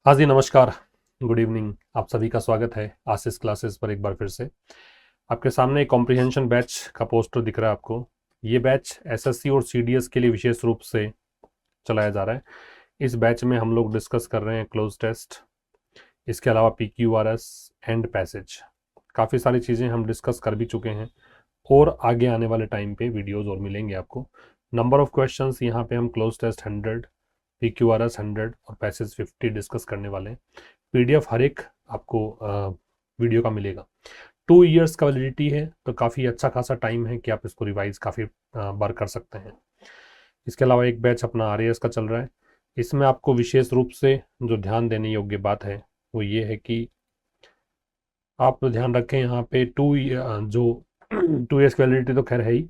हाँ जी, नमस्कार। Good evening. आप सभी का स्वागत है आशीष क्लासेस पर एक बार फिर से। आपके सामने एक कॉम्प्रिहेंशन बैच का पोस्टर दिख रहा है आपको। ये बैच एसएससी और सीडीएस के लिए विशेष रूप से चलाया जा रहा है। इस बैच में हम लोग डिस्कस कर रहे हैं क्लोज टेस्ट, इसके अलावा पीक्यूआरएस एंड पैसेज। काफ़ी सारी चीज़ें हम डिस्कस कर भी चुके हैं और आगे आने वाले टाइम पे वीडियोस और मिलेंगे आपको। नंबर ऑफ क्वेश्चंस यहाँ पे हम क्लोज टेस्ट 100, पीक्यूआरएस 100 और पैसेज 50 डिस्कस करने वाले हैं। पीडीएफ हर एक आपको वीडियो का मिलेगा। 2 इयर्स का वैलिडिटी है, तो काफ़ी अच्छा खासा टाइम है कि आप इसको रिवाइज काफ़ी बार कर सकते हैं। इसके अलावा एक बैच अपना आरएएस का चल रहा है। इसमें आपको विशेष रूप से जो ध्यान देने योग्य बात है वो ये है कि आप ध्यान रखें यहाँ पे जो 2 इयर्स की वैलिडिटी तो खैर है ही।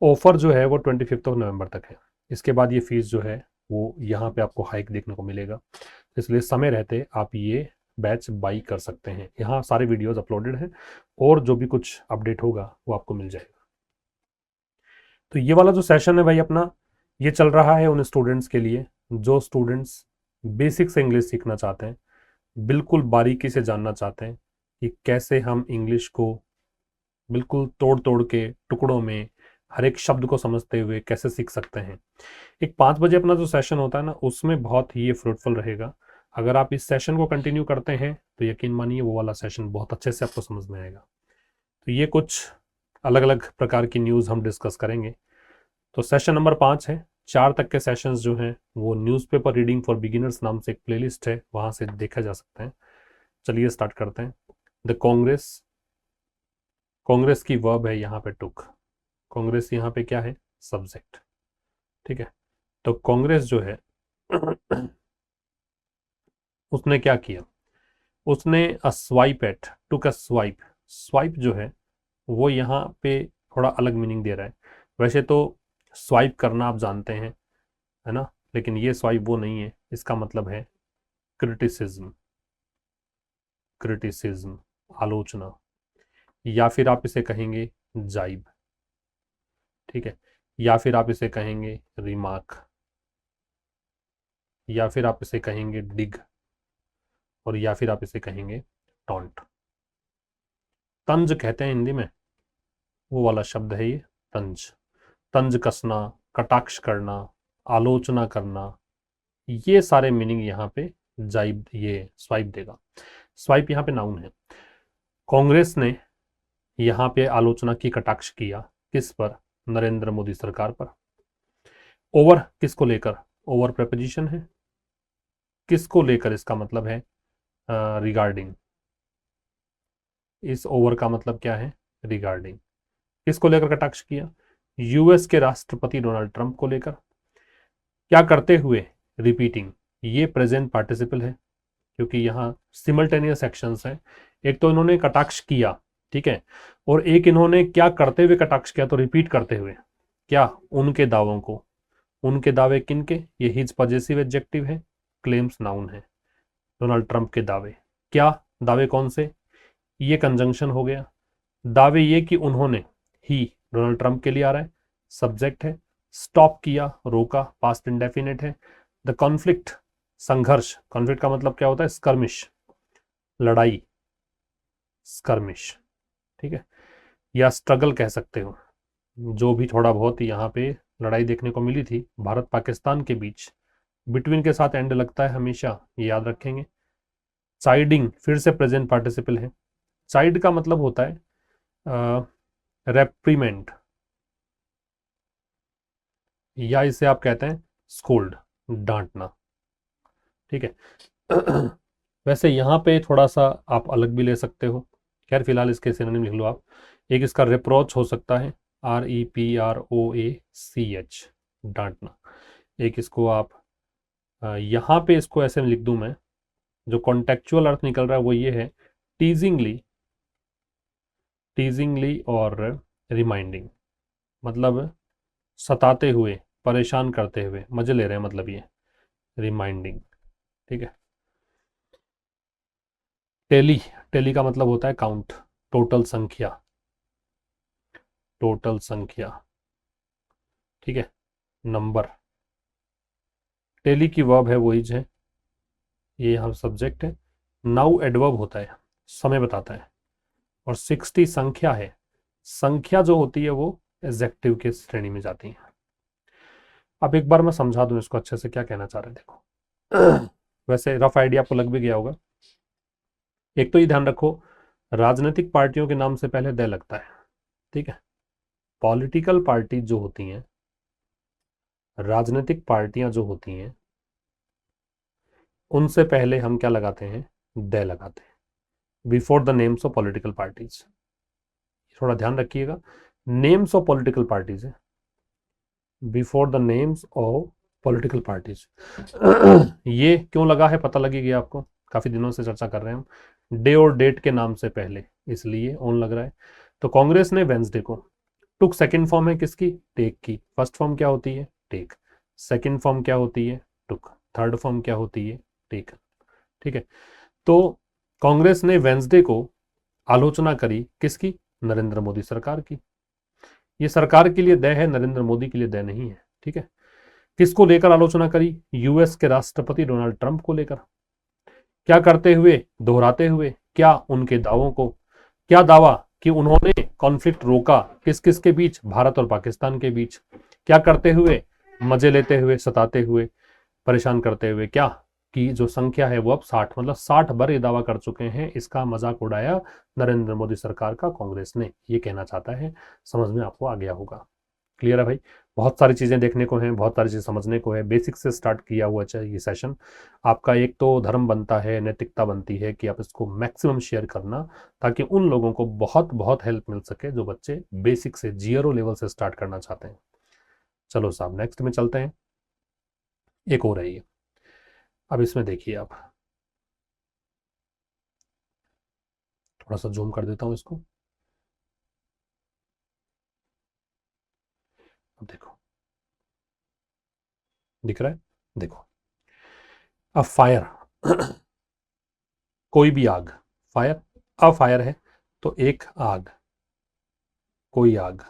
ऑफर जो है वो 25 नवंबर तक है। इसके बाद ये फीस जो है वो यहाँ पे आपको हाइक देखने को मिलेगा, इसलिए समय रहते आप ये बैच बाई कर सकते हैं। यहाँ सारे वीडियोस अपलोडेड हैं और जो भी कुछ अपडेट होगा वो आपको मिल जाएगा। तो ये वाला जो सेशन है भाई अपना, ये चल रहा है उन स्टूडेंट्स के लिए जो स्टूडेंट्स बेसिक से इंग्लिश सीखना चाहते हैं, बिल्कुल बारीकी से जानना चाहते हैं कि कैसे हम इंग्लिश को बिल्कुल तोड़ तोड़ के टुकड़ों में हर एक शब्द को समझते हुए कैसे सीख सकते हैं। एक 5 बजे अपना जो सेशन होता है ना, उसमें बहुत ही ये फ्रूटफुल रहेगा। अगर आप इस सेशन को कंटिन्यू करते हैं तो यकीन मानिए वो वाला सेशन बहुत अच्छे से आपको समझ में आएगा। तो ये कुछ अलग अलग प्रकार की न्यूज़ हम डिस्कस करेंगे। तो सेशन नंबर 5 है। 4 तक के सेशंस जो हैं वो न्यूज़पेपर रीडिंग फॉर बिगिनर्स नाम से एक प्लेलिस्ट है, वहाँ से देखा जा सकता है। चलिए स्टार्ट करते हैं। द कांग्रेस, कांग्रेस की वर्ब है यहाँ पे टुक। कांग्रेस यहाँ पे क्या है? सब्जेक्ट। ठीक है। तो कांग्रेस जो है उसने क्या किया? उसने अ स्वाइप एट, टुक अ स्वाइप। स्वाइप जो है वो यहाँ पे थोड़ा अलग मीनिंग दे रहा है। वैसे तो स्वाइप करना आप जानते हैं, है ना, लेकिन ये स्वाइप वो नहीं है। इसका मतलब है क्रिटिसिज्म, क्रिटिसिज्म, आलोचना, या फिर आप इसे कहेंगे जाइब। ठीक है। या फिर आप इसे कहेंगे रिमार्क, या फिर आप इसे कहेंगे डिग, और या फिर आप इसे कहेंगे टॉन्ट। तंज कहते हैं हिंदी में, वो वाला शब्द है ये तंज। तंज कसना, कटाक्ष करना, आलोचना करना, ये सारे मीनिंग यहाँ पे जाइब, ये स्वाइप देगा। स्वाइप यहाँ पे नाउन है। कांग्रेस ने यहाँ पे आलोचना की, कटाक्ष किया किस पर? नरेंद्र मोदी सरकार पर। ओवर किसको लेकर? ओवर प्रेपोजिशन है। किसको लेकर इसका मतलब है रिगार्डिंग। इस ओवर का मतलब क्या है? रिगार्डिंग। किसको लेकर कटाक्ष किया? यूएस के राष्ट्रपति डोनाल्ड ट्रंप को लेकर। क्या करते हुए? रिपीटिंग। ये प्रेजेंट पार्टिसिपल है क्योंकि यहाँ सिमल्टेनियस एक्शंस हैं। एक तो इन्होंने कटाक्ष किया, ठीक है, और एक इन्होंने क्या करते हुए कटाक्ष किया, तो रिपीट करते हुए। क्या? उनके दावों को। उनके दावे किनके? ये हिज पॉजेसिव एडजेक्टिव है, क्लेम्स नाउन है। डोनाल्ड ट्रंप के दावे। क्या दावे? कौन से? ये कंजंक्शन हो गया। दावे ये कि उन्होंने, ही डोनाल्ड ट्रंप के लिए आ रहा है, सब्जेक्ट है। स्टॉप किया, रोका, पास्ट इंडेफिनिट है। द कॉन्फ्लिक्ट, संघर्ष। कॉन्फ्लिक्ट का मतलब क्या होता है? स्कर्मिश, लड़ाई, स्कर्मिश। ठीक है। या स्ट्रगल कह सकते हो। जो भी थोड़ा बहुत यहाँ पे लड़ाई देखने को मिली थी भारत पाकिस्तान के बीच, बिटवीन के साथ एंड लगता है हमेशा, ये याद रखेंगे। साइडिंग फिर से प्रेजेंट पार्टिसिपल है। साइड का मतलब होता है रेप्रीमेंट, या इसे आप कहते हैं स्कोल्ड, डांटना। ठीक है। वैसे यहाँ पे थोड़ा सा आप अलग भी ले सकते हो। खैर फिलहाल इसके सिनोनिम लिख लो आप। एक इसका रिप्रोच हो सकता है, REPROACH, डांटना। एक इसको आप यहाँ पे इसको ऐसे लिख दूं मैं, जो कॉन्टेक्चुअल अर्थ निकल रहा है वो ये है, टीजिंगली, टीजिंगली और रिमाइंडिंग। मतलब सताते हुए, परेशान करते हुए, मजे ले रहे हैं, मतलब ये रिमाइंडिंग। ठीक है। टेली, टेली का मतलब होता है काउंट, टोटल संख्या, टोटल संख्या। ठीक है। नंबर। टेली की वर्ब है वही है, ये यहाँ सब्जेक्ट है, नाउ एडवर्ब होता है, समय बताता है, और 60 संख्या है, संख्या जो होती है वो एडजेक्टिव के श्रेणी में जाती है। अब एक बार मैं समझा दूं इसको अच्छे से क्या कहना चाह रहे हैं, देखो वैसे रफ आइडिया आपको लग भी गया होगा। एक तो ये ध्यान रखो, राजनीतिक पार्टियों के नाम से पहले द लगता है, ठीक है। पॉलिटिकल पार्टी जो होती हैं, राजनीतिक पार्टियां जो होती हैं, उनसे पहले हम क्या लगाते हैं, द लगाते हैं, before the names of political parties. थोड़ा ध्यान रखिएगा, नेम्स ऑफ पॉलिटिकल पार्टीज है, before the names of political parties. ये क्यों लगा है पता लगेगा आपको, काफी दिनों से चर्चा कर रहे हैं हम, डे और डेट के नाम से पहले, इसलिए ऑन लग रहा है। तो कांग्रेस ने वेंसडे को, टुक सेकंड फॉर्म है किसकी, टेक की। फर्स्ट फॉर्म क्या होती है, टेक। सेकंड फॉर्म क्या होती है, टुक। थर्ड फॉर्म क्या होती है, टेक, ठीक है। तो कांग्रेस ने वेंसडे को आलोचना करी किसकी, नरेंद्र मोदी सरकार की। ये सरकार के लिए दय है, नरेंद्र मोदी के लिए दय नहीं है, ठीक है। किसको लेकर आलोचना करी, यूएस के राष्ट्रपति डोनाल्ड ट्रंप को लेकर। क्या करते हुए, दोहराते हुए, क्या उनके दावों को, क्या दावा कि उन्होंने कॉन्फ्लिक्ट रोका, किस किस के बीच, भारत और पाकिस्तान के बीच। क्या करते हुए, मजे लेते हुए, सताते हुए, परेशान करते हुए, क्या कि जो संख्या है वो अब 60, मतलब 60 बार ये दावा कर चुके हैं, इसका मजाक उड़ाया नरेंद्र मोदी सरकार का कांग्रेस ने, ये कहना चाहता है। समझ में आपको आ गया होगा, क्लियर है भाई। बहुत सारी चीजें देखने को हैं, बहुत सारी चीजें समझने को है, बेसिक से स्टार्ट किया हुआ चाहिए ये सेशन आपका। एक तो धर्म बनता है, नैतिकता बनती है कि आप इसको मैक्सिमम शेयर करना, ताकि उन लोगों को बहुत बहुत हेल्प मिल सके जो बच्चे बेसिक से जीरो लेवल से स्टार्ट करना चाहते हैं। चलो साहब नेक्स्ट में चलते हैं, एक और है ये। अब इसमें देखिए आप, थोड़ा सा जूम कर देता हूं इसको, अब देखो दिख रहा है, देखो। अब फायर कोई भी आग, फायर, अब फायर है तो एक आग, कोई आग।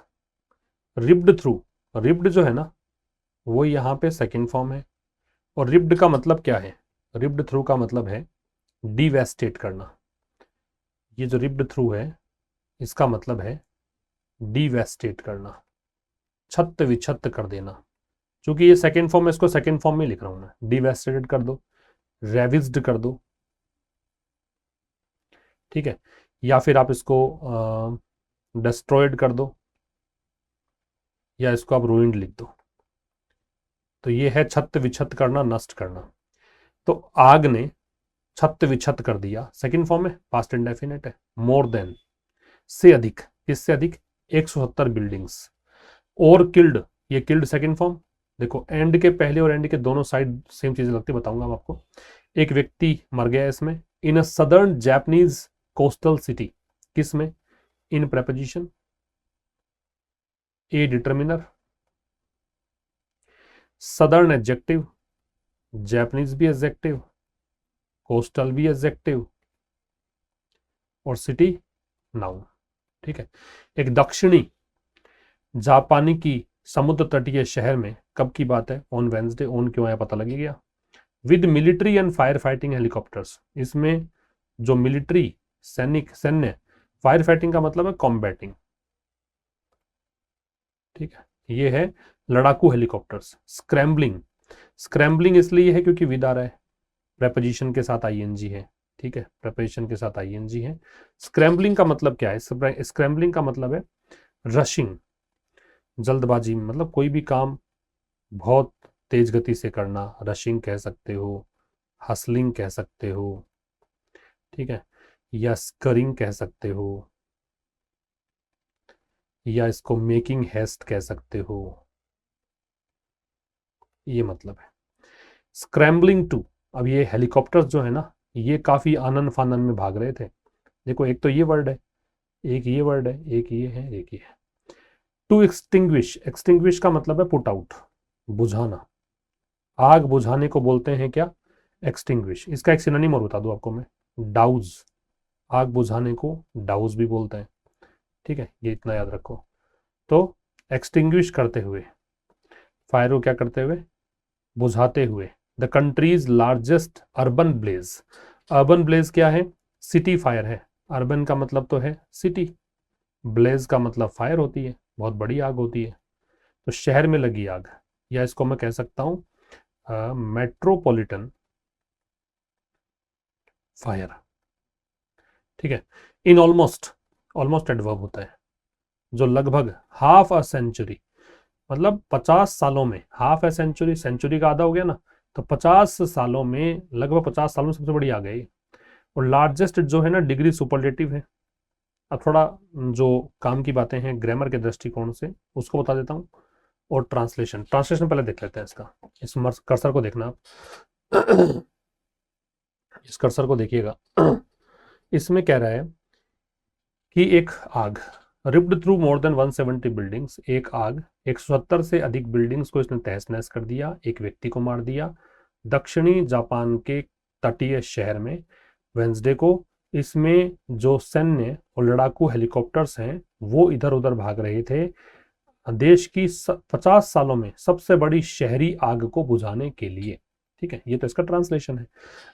रिप्ड थ्रू, रिप्ड जो है ना वो यहाँ पे सेकंड फॉर्म है, और रिप्ड का मतलब क्या है, रिप्ड थ्रू का मतलब है डिवेस्टेट करना। ये जो रिप्ड थ्रू है इसका मतलब है डिवेस्टेट करना, छत्त विछत्त कर देना। क्योंकि ये सेकंड फॉर्म है, इसको सेकंड फॉर्म में लिख रहा हूं मैं, डिवेस्टेटेड कर दो, रेविज्ड कर दो, ठीक है। या फिर आप इसको डिस्ट्रॉयड कर दो, या इसको आप रूइंड लिख दो। तो ये है छत्त विछत्त करना, नष्ट करना। तो आग ने छत्त विछत्त कर दिया, सेकंड फॉर्म है, पास्ट इंडेफिनिट है। मोर देन, से अधिक, किससे अधिक, 170 बिल्डिंग्स। और किल्ड, ये किल्ड सेकंड फॉर्म। देखो एंड के पहले और एंड के दोनों साइड सेम चीजें लगती, बताऊंगा मैं आपको। एक व्यक्ति मर गया इसमें, इन अ सदर्न जैपनीज कोस्टल सिटी, किस में, इन प्रेपोजिशन, ए डिटर्मिनर, सदर्न एडजेक्टिव, जैपनीज भी एडजेक्टिव, कोस्टल भी एडजेक्टिव, और सिटी नाउन, ठीक है। एक दक्षिणी जापानी की समुद्र तटीय शहर में, कब की बात है, ऑन वेंसडे। ऑन क्यों आया पता लग गया। With military and fire fighting helicopters, इसमें जो मिलिट्री, सैनिक, सैन्य, फायर फाइटिंग का मतलब है कॉम्बैटिंग, ठीक है। ये है लड़ाकू हेलीकॉप्टर्स। स्क्रैम्बलिंग, स्क्रैम्बलिंग इसलिए है क्योंकि विद आ रहा है, प्रेपोजिशन के साथ आईएनजी है, ठीक है, प्रेपोजिशन के साथ आईएनजी है। स्क्रैम्बलिंग का मतलब क्या है, स्क्रैम्बलिंग का मतलब है रशिंग, जल्दबाजी में, मतलब कोई भी काम बहुत तेज गति से करना, रशिंग कह सकते हो, हसलिंग कह सकते हो, ठीक है, या स्करिंग कह सकते हो, या इसको मेकिंग हेस्ट कह सकते हो, ये मतलब है स्क्रैम्बलिंग टू। अब ये हेलीकॉप्टर्स जो है ना, ये काफी आनन फानन में भाग रहे थे। देखो एक तो ये वर्ड है, एक ये वर्ड है, एक ये है, एक ये है। टू एक्सटिंग्विश, एक्सटिंग्विश का मतलब है पुट आउट, बुझाना। आग बुझाने को बोलते हैं क्या, एक्सटिंग्विश। इसका एक सिनोनिम और बता दूं आपको मैं, डाउज। आग बुझाने को डाउज भी बोलते हैं, ठीक है, ये इतना याद रखो। तो एक्सटिंग्विश करते हुए, फायर को क्या करते हुए, बुझाते हुए, the country's largest urban blaze. Urban blaze क्या है? सिटी फायर है। अर्बन का मतलब तो है सिटी, ब्लेज का मतलब फायर होती है, बहुत बड़ी आग होती है। तो शहर में लगी आग, या इसको मैं कह सकता हूं मेट्रोपॉलिटन फायर। ठीक है। इन ऑलमोस्ट, ऑलमोस्ट एडवर्ब होता है, जो लगभग हाफ अ सेंचुरी, मतलब 50 सालों में, हाफ ए सेंचुरी, सेंचुरी का आधा हो गया ना, तो 50 सालों में, लगभग 50 सालों में सबसे बड़ी आ गई। और लार्जेस्ट जो है ना, डिग्री सुपरलेटिव है। अब थोड़ा जो काम की बातें हैं ग्रामर के दृष्टिकोण से उसको बता देता हूँ। और ट्रांसलेशन, ट्रांसलेशन पहले देख लेते हैं इसका। इस कर्सर को देखना आप इस कर्सर को देखिएगा। इसमें कह रहा है कि एक आग, ripped through more than 170 buildings, एक आग 170 से अधिक बिल्डिंग्स को इसने तहस नहस कर दिया, एक व्यक्ति को मार दिया दक्षिणी जापान के तटीय शहर में वेंसडे को। इसमें जो सैन्य और लड़ाकू हेलीकॉप्टर्स हैं वो इधर उधर भाग रहे थे देश की 50 सालों में सबसे बड़ी शहरी आग को बुझाने के लिए। ठीक है, ये तो इसका ट्रांसलेशन है।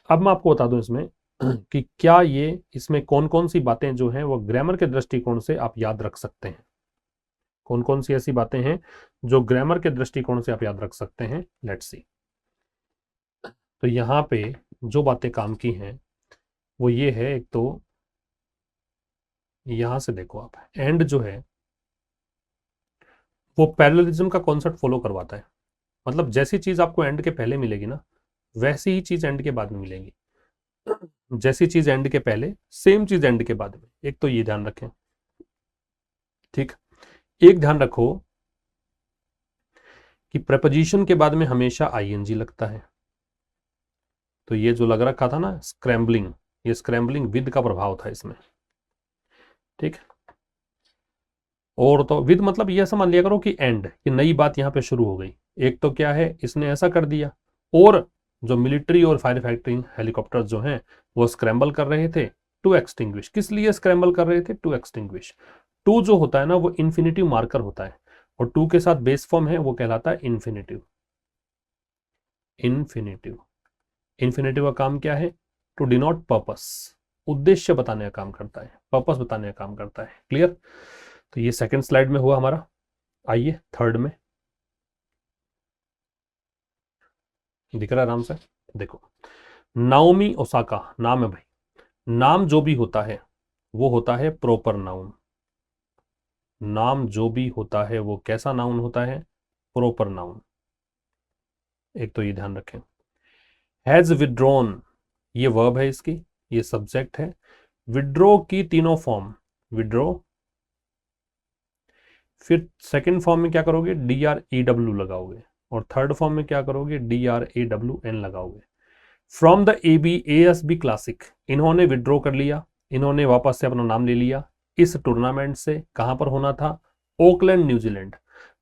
अब मैं आपको बता दूं इसमें कि क्या ये, इसमें कौन कौन सी बातें जो हैं वो ग्रामर के दृष्टिकोण से आप याद रख सकते हैं। कौन कौन सी ऐसी बातें हैं जो ग्रामर के दृष्टिकोण से आप याद रख सकते हैं, लेट्स सी। तो यहाँ पे जो बातें काम की हैं वो ये है, एक तो यहां से देखो आप, एंड जो है वो पैरेललिज्म का कॉन्सेप्ट फॉलो करवाता है। मतलब जैसी चीज आपको एंड के पहले मिलेगी ना, वैसी ही चीज एंड के बाद में मिलेगी। जैसी चीज एंड के पहले, सेम चीज एंड के बाद में। एक तो ये ध्यान रखें। ठीक, एक ध्यान रखो कि प्रपोजिशन के बाद में हमेशा आईएनजी लगता है। तो ये जो लग रखा था ना स्क्रैम्बलिंग, ये स्क्रैम्बलिंग विद का प्रभाव था इसमें। ठीक, और तो विद मतलब ये समझ लिया करो कि एंड, कि नई बात यहां पे शुरू हो गई। एक तो क्या है, इसने ऐसा कर दिया, और जो मिलिट्री और फायर फाइटिंग हेलीकॉप्टर जो हैं वो स्क्रैम्बल कर रहे थे टू एक्सटिंग्विश। किस लिए स्क्रैम्बल कर रहे थे? To extinguish. टू जो होता है ना वो इन्फिनिटिव मार्कर होता है, और टू के साथ बेस फॉर्म है वो कहलाता है इन्फिनिटिव। इन्फिनिटिव, इन्फिनिटिव का काम क्या है? टू डिनोट पर्पस, उद्देश्य बताने का काम करता है, पर्पस बताने का काम करता है। क्लियर? तो ये सेकंड स्लाइड में हुआ हमारा। आइए थर्ड में, दिख रहा है आराम से, देखो। नाओमी ओसाका नाम है भाई। नाम जो भी होता है वो होता है प्रॉपर नाउन। नाम जो भी होता है वो कैसा नाउन होता है? Proper noun. एक तो ये ध्यान रखें। हैज विड्रॉन, ये वर्ब है इसकी, ये सब्जेक्ट है। विड्रॉ की तीनों फॉर्म, विड्रॉ, फिर सेकंड फॉर्म में क्या करोगे? DREW लगाओगे, और थर्ड फॉर्म में क्या करोगे? DRAWN लगाओगे। फ्रॉम द ASB क्लासिक, इन्होंने विड्रॉ कर लिया, इन्होंने वापस से अपना नाम ले लिया इस टूर्नामेंट से। कहां पर होना था? Oakland, New Zealand.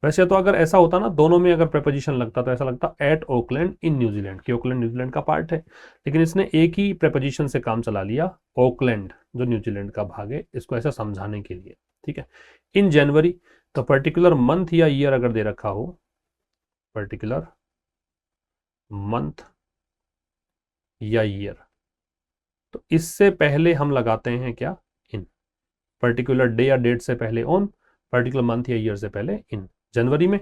वैसे तो अगर ऐसा होता ना, दोनों में अगर प्रेपोजिशन लगता तो ऐसा लगता एट ओकलैंड इन न्यूजीलैंड, कि ओकलैंड न्यूजीलैंड का पार्ट है। लेकिन इसने एक ही प्रेपोजिशन से काम चला लिया, ओकलैंड जो न्यूजीलैंड का भाग है, इसको ऐसा समझाने के लिए। ठीक है। इन जनवरी, तो पर्टिकुलर मंथ या ईयर अगर दे रखा हो, पर्टिकुलर मंथ या ईयर, तो इससे पहले हम लगाते हैं क्या? इन। पर्टिकुलर डे या डेट से पहले ऑन, पर्टिकुलर मंथ या ईयर से पहले इन। जनवरी में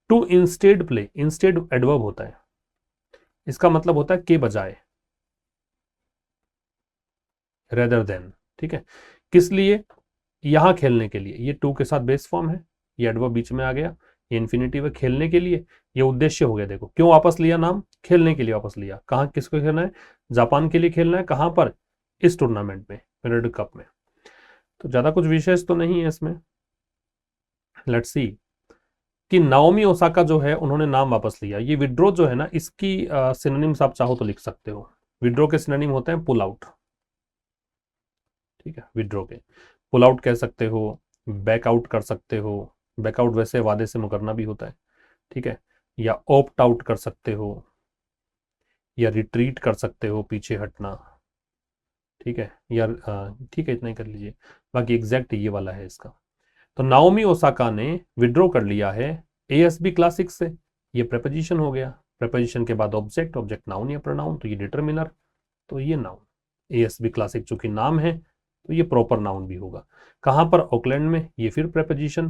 to instead play, instead adverb होता है, इसका मतलब होता है के बजाय, रेदर देन। ठीक है, किस लिए? यहां खेलने के लिए। ये टू के साथ बेस फॉर्म है, ये एडवर्ब बीच में आ गया, ये इन्फिनिटिव है, खेलने के लिए। ये उद्देश्य हो गया। देखो क्यों वापस लिया नाम? खेलने के लिए वापस लिया। कहां, किसको खेलना है? जापान के लिए खेलना है। कहां पर? इस टूर्नामेंट में, वर्ल्ड कप में। तो ज्यादा कुछ विशेष तो नहीं है इसमें। लेट्स सी कि नाओमी ओसाका जो है उन्होंने नाम वापस लिया। ये विड्रॉ जो है ना, इसकी सिनोनिम्स आप चाहो तो लिख सकते हो। विड्रॉ के सिनोनिम होते हैं पुल आउट। ठीक है, विड्रॉ के पुल आउट कह सकते हो, बैक आउट कर सकते हो। बैकआउट वैसे वादे से मुकरना भी होता है। ठीक है, या ऑप्ट आउट कर सकते हो, या रिट्रीट कर सकते हो, पीछे हटना। ठीक है, या ठीक है, इतना ही कर लीजिए, बाकी एग्जैक्ट ये वाला है इसका। तो नाओमी ओसाका ने विड्रॉ कर लिया है ASB क्लासिक से, ये प्रेपोजिशन हो गया। प्रेपोजिशन के बाद ऑब्जेक्ट, ऑब्जेक्ट नाउन या प्रोनाउन, तो ये डिटरमिनर, तो ये नाउन। एएसबी क्लासिक चूंकि नाम है तो ये प्रॉपर नाउन भी होगा। कहाँ पर? ऑकलैंड में। ये फिर प्रेपोजिशन,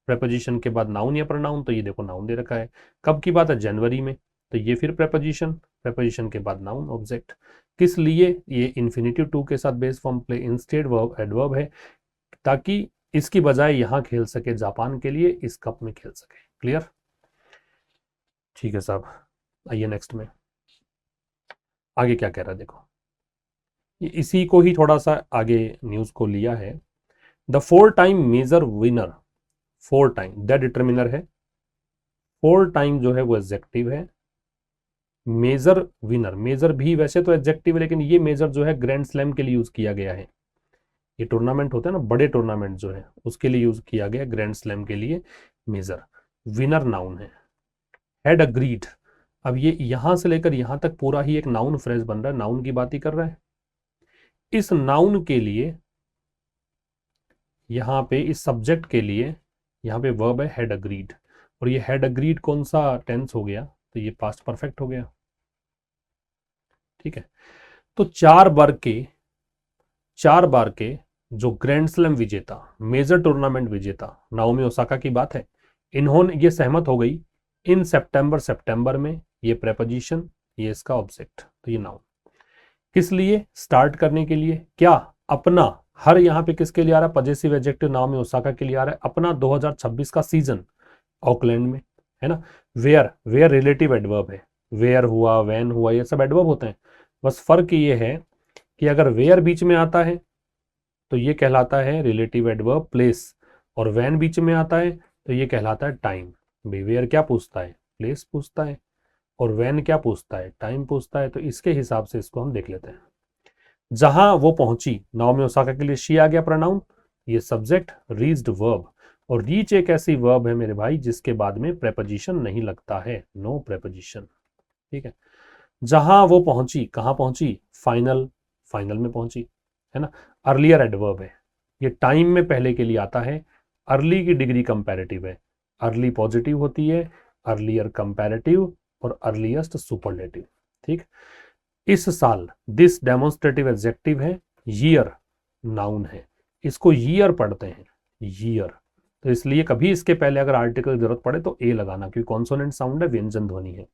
प्रेपोजिशन के बाद नाउन या प्रोनाउन, तो ये देखो नाउन दे रखा है। कब की बात है? जनवरी में। तो ये फिर प्रेपोजिशन, प्रेपोजिशन के बाद नाउन, ऑब्जेक्ट। किस लिए? ये इन्फिनिटिव टू के साथ base form play instead verb adverb है, ताकि इसकी बजाय यहां खेल सके जापान के लिए, इस कप में खेल सके। क्लियर? ठीक है साहब, आइए नेक्स्ट में। आगे क्या कह रहा है देखो, इसी को ही थोड़ा सा आगे न्यूज को लिया है। The 4 time major winner, 4 time the determiner है, 4 टाइम जो है वो एडजेक्टिव है। मेजर विनर, मेजर भी वैसे तो एडजेक्टिव है, लेकिन ये मेजर जो है ग्रैंड स्लैम के लिए यूज किया गया है। ये टूर्नामेंट होता है ना, बड़े टूर्नामेंट जो है उसके लिए यूज किया गया, ग्रैंड स्लैम के लिए मेजर। विनर नाउन है। हैड अग्रीड, अब ये यहां से लेकर यहां तक पूरा ही एक नाउन फ्रेज बन रहा है, नाउन की बात ही कर रहा है। इस नाउन के लिए यहां पे, इस सब्जेक्ट के लिए यहां पे वर्ब है हैड अग्रीड, और ये हैड अग्रीड कौन सा टेंस हो गया? तो ये पास्ट परफेक्ट हो गया। ठीक है, तो 4 बार के जो ग्रैंड स्लैम विजेता, मेजर टूर्नामेंट विजेता नाओमी ओसाका की बात है, इन्होंने ये सहमत हो गई इन सितंबर में, ये प्रेपोजिशन, ये इसका ऑब्जेक्ट, तो ये नाउन। किस लिए? स्टार्ट करने के लिए। क्या? अपना, हर यहां पे किसके लिए आ रहा है? पजेसिव एडजेक्टिव नाओमी ओसाका के लिए आ रहा है, अपना 2026 का सीजन ऑकलैंड में, है ना। वेयर, वेयर रिलेटिव एडवर्ब है, वेयर हुआ, वैन हुआ, ये सब एडवर्ब होते हैं। बस फर्क ये है कि अगर वेयर बीच में आता है तो ये कहलाता है रिलेटिव एडवर्ब प्लेस, और वैन बीच में आता है तो ये कहलाता है टाइम। वेयर क्या पूछता है? प्लेस पूछता है, और वैन क्या पूछता है? टाइम पूछता है। तो इसके हिसाब से इसको हम देख लेते हैं। जहां वो पहुंची, नाओमी ओसाका के लिए शी आ गया प्रोनाउन, ये सब्जेक्ट, रीच्ड वर्ब, और रीच एक ऐसी वर्ब है मेरे भाई जिसके बाद में प्रेपोजिशन नहीं लगता है, नो प्रेपोजिशन। ठीक है, जहां वो पहुंची, कहां पहुंची? फाइनल, फाइनल में पहुंची, है ना। अर्लियर एडवर्ब है, ये टाइम में पहले के लिए आता है। अर्ली की डिग्री कंपैरेटिव है, अर्ली पॉजिटिव होती है, अर्लियर कंपैरेटिव, और अर्लीस्ट सुपरलेटिव। ठीक, इस साल, दिस डेमोन्स्ट्रेटिव एडजेक्टिव है, ईयर नाउन है, इसको ईयर पढ़ते हैं, ईयर। तो इसलिए कभी इसके पहले अगर आर्टिकल की जरूरत पड़े तो ए लगाना, क्योंकि कॉन्सोनेंट साउंड है, व्यंजन ध्वनि है।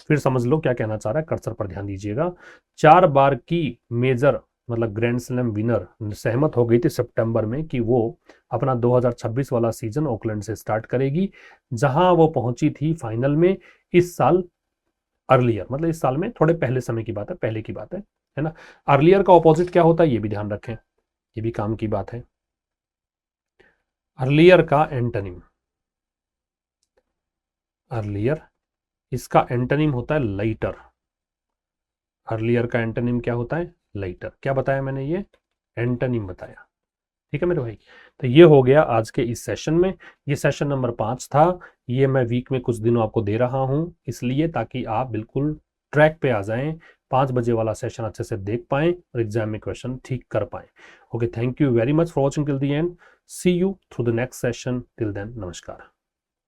फिर समझ लो क्या कहना चाह रहा है, कर्सर पर ध्यान दीजिएगा। 4 बार की मेजर मतलब ग्रैंड स्लैम विनर सहमत हो गई थी सितंबर में कि वो अपना 2026 वाला सीजन ऑकलैंड से स्टार्ट करेगी, जहां वो पहुंची थी फाइनल में इस साल। अर्लियर मतलब इस साल में थोड़े पहले समय की बात है, पहले की बात है ना। अर्लियर का ऑपोजिट क्या होता है ये भी ध्यान रखें, ये भी काम की बात है। अर्लियर का एंटोनिम, अर्लियर, इसका एंटोनिम होता है लाइटर। अर्लियर का एंटोनिम क्या होता है? लाइटर। क्या बताया मैंने? ये एंटोनिम बताया। ठीक है मेरे भाई, तो ये हो गया आज के इस सेशन में। ये सेशन नंबर 5 था। ये मैं वीक में कुछ दिनों आपको दे रहा हूं, इसलिए ताकि आप बिल्कुल ट्रैक पे आ जाएं, 5 बजे वाला सेशन अच्छे से देख पाएं और एग्जाम में क्वेश्चन ठीक कर पाएं। Okay, thank you very much for watching till the end. See you through the next session. Till then, नमस्कार।